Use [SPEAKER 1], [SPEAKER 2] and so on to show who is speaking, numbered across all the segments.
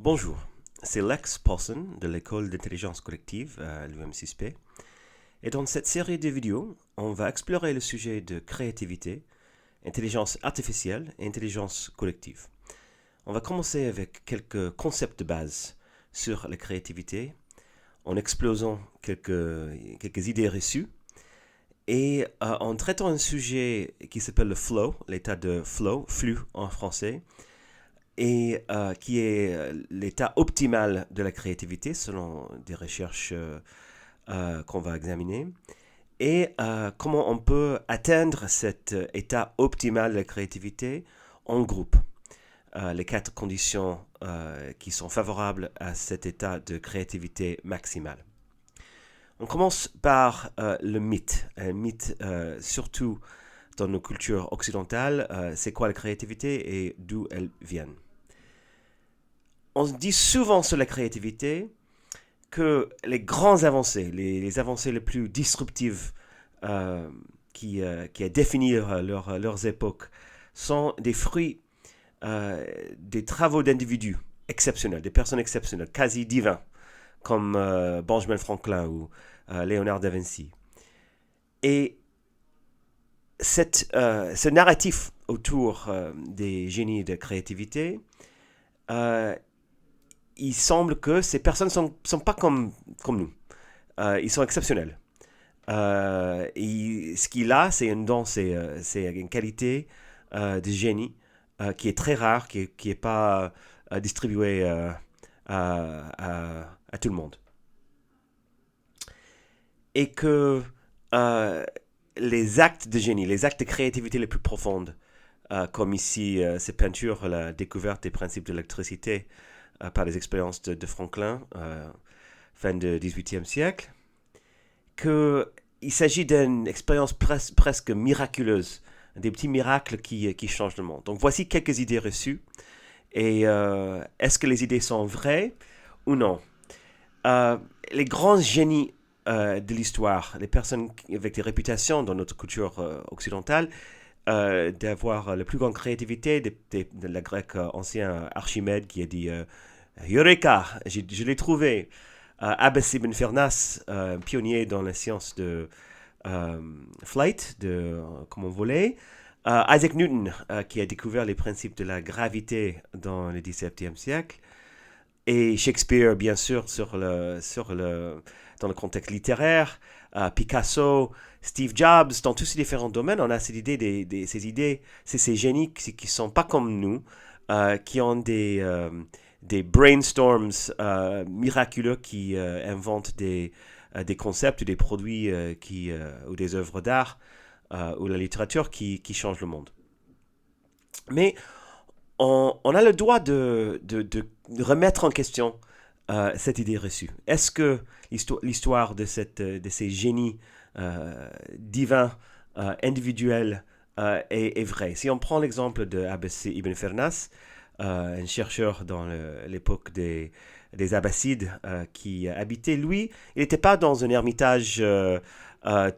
[SPEAKER 1] Bonjour, c'est Lex Paulson de l'école d'intelligence collective à l'UM6P. Et dans cette série de vidéos, on va explorer le sujet de créativité, intelligence artificielle et intelligence collective. On va commencer avec quelques concepts de base sur la créativité, en explosant quelques idées reçues et en traitant un sujet qui s'appelle le flow, l'état de flow, flux en français, et qui est l'état optimal de la créativité selon des recherches qu'on va examiner, et comment on peut atteindre cet état optimal de la créativité en groupe. Les quatre conditions qui sont favorables à cet état de créativité maximale. On commence par le mythe. Un mythe, surtout dans nos cultures occidentales, c'est quoi la créativité et d'où elle vient. On dit souvent sur la créativité que les grands avancées, les avancées les plus disruptives qui a défini leurs époques, sont des fruits des travaux d'individus exceptionnels, des personnes exceptionnelles, quasi divins, comme Benjamin Franklin ou Léonard da Vinci. Et ce narratif autour des génies de créativité, il semble que ces personnes ne sont pas comme nous. Ils sont exceptionnels. Et ce qu'il a, c'est un don, c'est une qualité de génie qui est très rare, qui est pas distribuée à tout le monde. Et que les actes de génie, les actes de créativité les plus profondes, comme ici ces peintures, la découverte des principes de l'électricité par les expériences de Franklin, fin du XVIIIe siècle, qu'il s'agit d'une expérience presque miraculeuse, des petits miracles qui changent le monde. Donc voici quelques idées reçues. Et est-ce que les idées sont vraies ou non? Les grands génies de l'histoire, les personnes avec des réputations dans notre culture occidentale, d'avoir la plus grande créativité de la grecque ancien Archimède qui a dit Eureka, je l'ai trouvé. Abbas ibn Firnas, pionnier dans la science de flight, de comment voler. Isaac Newton, qui a découvert les principes de la gravité dans le XVIIe siècle. Et Shakespeare, bien sûr, dans le contexte littéraire. Picasso, Steve Jobs, dans tous ces différents domaines, on a ces idées, ces génies qui ne sont pas comme nous, qui ont des brainstorms miraculeux qui inventent des concepts ou des produits ou des œuvres d'art ou la littérature qui changent le monde. Mais on a le droit de remettre en question cette idée reçue. Est-ce que l'histoire de ces génies divins, individuels, est vraie? Si on prend l'exemple de Abbas ibn Firnas, un chercheur dans l'époque des Abbassides qui habitait, lui, il n'était pas dans un ermitage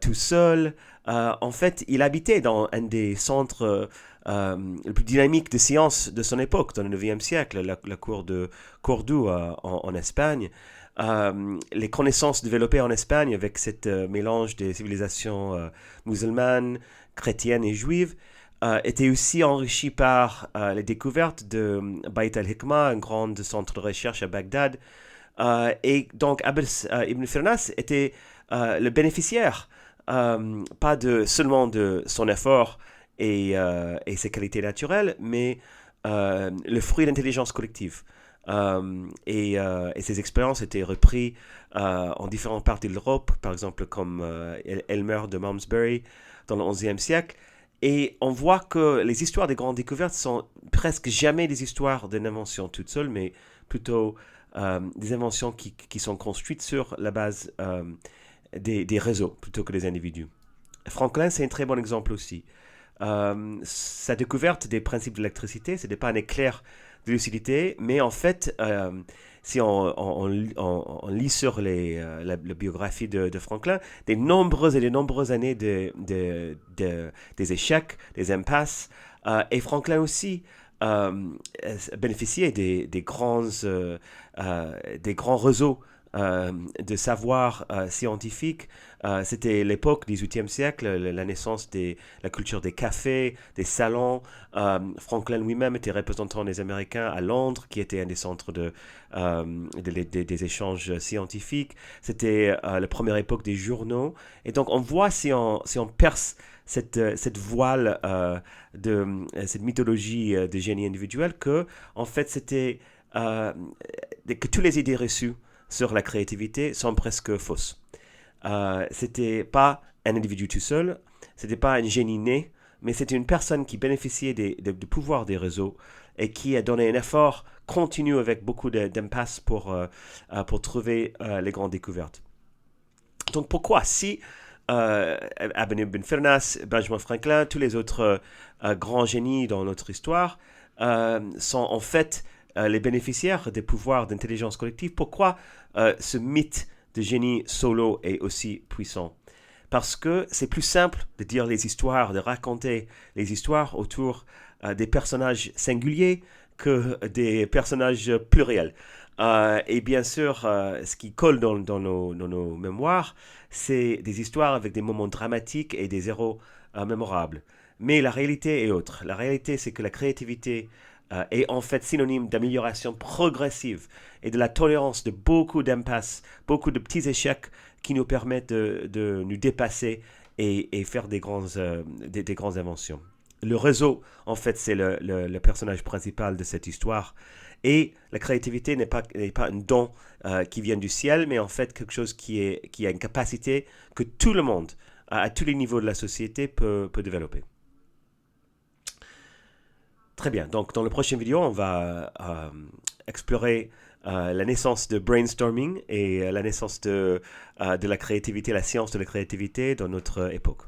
[SPEAKER 1] tout seul. En fait, il habitait dans un des centres le plus dynamique de sciences de son époque, dans le 9e siècle, la cour de Cordoue en Espagne. Les connaissances développées en Espagne avec ce mélange des civilisations musulmanes, chrétiennes et juives était aussi enrichi par les découvertes de Bayt al-Hikmah, un grand centre de recherche à Bagdad. Et donc Abbas ibn Firnas était le bénéficiaire, pas seulement de son effort et ses qualités naturelles, mais le fruit d'intelligence collective. Et ces expériences étaient reprises en différentes parties de l'Europe, par exemple comme Elmer de Malmesbury dans le XIe siècle. Et on voit que les histoires des grandes découvertes sont presque jamais des histoires d'une invention toute seule, mais plutôt des inventions qui sont construites sur la base des réseaux plutôt que des individus. Franklin, c'est un très bon exemple aussi. Sa découverte des principes de l'électricité, ce n'était pas un éclair de lucidité, mais en fait, si on lit sur la biographie de Franklin, des nombreuses et des nombreuses années des échecs, des impasses, et Franklin aussi bénéficiait des grands réseaux de savoir scientifique. C'était l'époque, 18e siècle, la naissance de la culture des cafés, des salons. Franklin lui-même était représentant des Américains à Londres, qui était un des centres des échanges scientifiques. C'était la première époque des journaux. Et donc, on voit si on perce cette voile cette mythologie de génie individuel que, en fait, que toutes les idées reçues sur la créativité sont presque fausses. C'était pas un individu tout seul, c'était pas un génie né, mais c'était une personne qui bénéficiait du pouvoir des réseaux et qui a donné un effort continu avec beaucoup d'impasse pour trouver les grandes découvertes. Donc pourquoi si Abraham Ben Fernas, Benjamin Franklin, tous les autres grands génies dans notre histoire sont en fait les bénéficiaires des pouvoirs d'intelligence collective, pourquoi ce mythe de génie solo est aussi puissant? Parce que c'est plus simple de dire les histoires, de raconter les histoires autour des personnages singuliers que des personnages pluriels. Et bien sûr, ce qui colle dans nos mémoires, c'est des histoires avec des moments dramatiques et des héros mémorables. Mais la réalité est autre. La réalité, c'est que la créativité est en fait synonyme d'amélioration progressive et de la tolérance de beaucoup d'impasses, beaucoup de petits échecs qui nous permettent de nous dépasser et faire des grandes inventions. Le réseau, en fait, c'est le personnage principal de cette histoire. Et la créativité n'est pas un don qui vient du ciel, mais en fait quelque chose qui a une capacité que tout le monde, à tous les niveaux de la société, peut développer. Très bien. Donc, dans la prochaine vidéo, on va explorer la naissance de brainstorming et la naissance de la créativité, la science de la créativité dans notre époque.